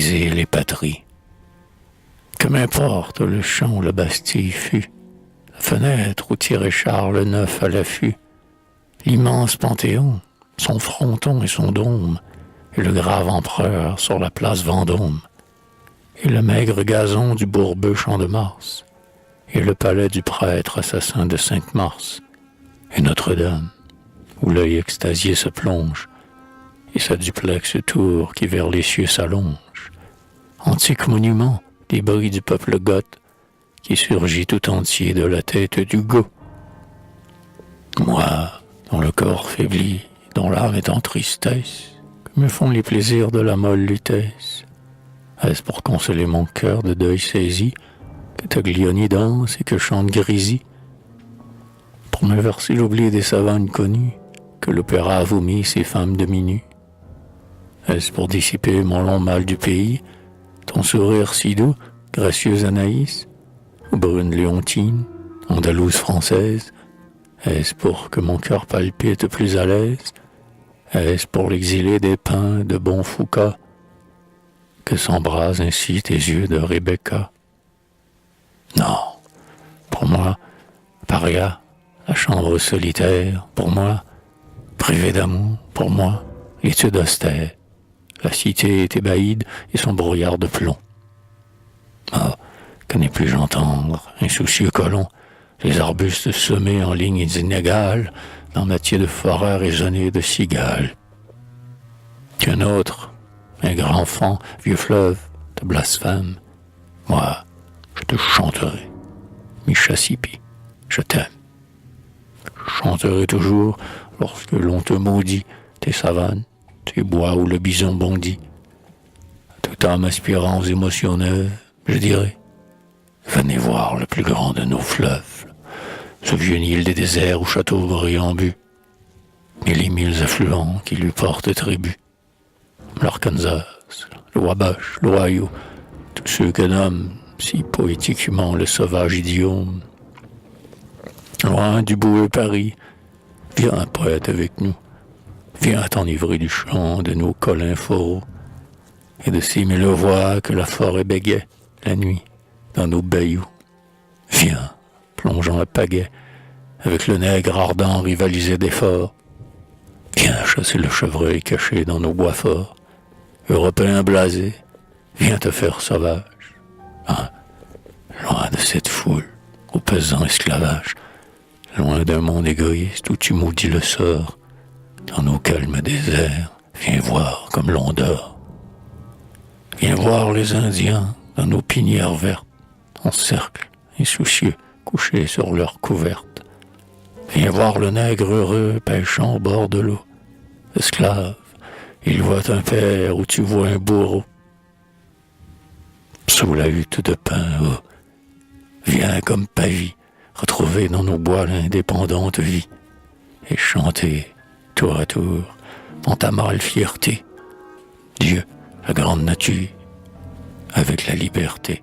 briser les patries. Que m'importe le champ où la Bastille fut, la fenêtre où tirait Charles IX à l'affût, l'immense Panthéon, son fronton et son dôme, et le grave empereur sur la place Vendôme, et le maigre gazon du bourbeux Champ-de-Mars, et le palais du prêtre assassin de Sainte-Mars, et Notre-Dame, où l'œil extasié se plonge, et sa duplex tour qui vers les cieux s'allonge, antique monument, débris du peuple goth, qui surgit tout entier de la tête d'Hugo. Moi, dont le corps faiblit, dont l'âme est en tristesse, que me font les plaisirs de la molle lutèce? Est-ce pour consoler mon cœur de deuil saisi, que Taglioni danse et que chante Grisi? Pour me verser l'oubli des savanes connues, que l'opéra a vomi ses femmes demi-nues? Est-ce pour dissiper mon long mal du pays, ton sourire si doux, gracieuse Anaïs, ou brune Léontine, andalouse française? Est-ce pour que mon cœur palpite plus à l'aise? Est-ce pour l'exilé des pins de bon Foucault, que s'embrasent ainsi tes yeux de Rebecca? Non, pour moi, paria, la chambre solitaire, pour moi, privé d'amour, pour moi, l'étude austère, la cité thébaïde et son brouillard de plomb. Ah, que n'ai plus j'entendre, insoucieux colon, les arbustes semés en lignes inégales, dans matière de forêt résonnée de cigales. Qu'un autre, un grand enfant, vieux fleuve, te blasphème. Moi, je te chanterai, Michasipi, je t'aime. Je chanterai toujours lorsque l'on te maudit, tes savanes, tes bois où le bison bondit. Tout en m'aspirant aux émotions neuves, je dirai, venez voir le plus grand de nos fleuves, ce vieux Nil des déserts où Chateaubriand but, et les 1000 affluents qui lui portent tribut. L'Arkansas, le Wabash, l'Ohio, tous ceux que nomme si poétiquement le sauvage idiome. Loin du boueux Paris, viens poète avec nous, viens t'enivrer du chant de nos collins foraux, et de ces mille voix que la forêt bégait la nuit dans nos bayous. Viens, plongeons à pagaie, avec le nègre ardent rivalisé d'efforts. Viens chasser le chevreuil caché dans nos bois forts. Européen blasé, viens te faire sauvage. Ah, loin de cette foule, au pesant esclavage, loin d'un monde égoïste où tu maudis le sort, dans nos calmes déserts, viens voir comme l'on dort. Viens voir les Indiens dans nos pinières vertes, en cercle, insoucieux, couchés sur leurs couvertes. Viens voir le nègre heureux pêchant au bord de l'eau. Esclave, il voit un père où tu vois un bourreau. Sous la hutte de pain, oh, viens comme Pavie, retrouver dans nos bois l'indépendante vie, et chanter, tour à tour, dans ta mâle fierté, Dieu, la grande nature, avec la liberté.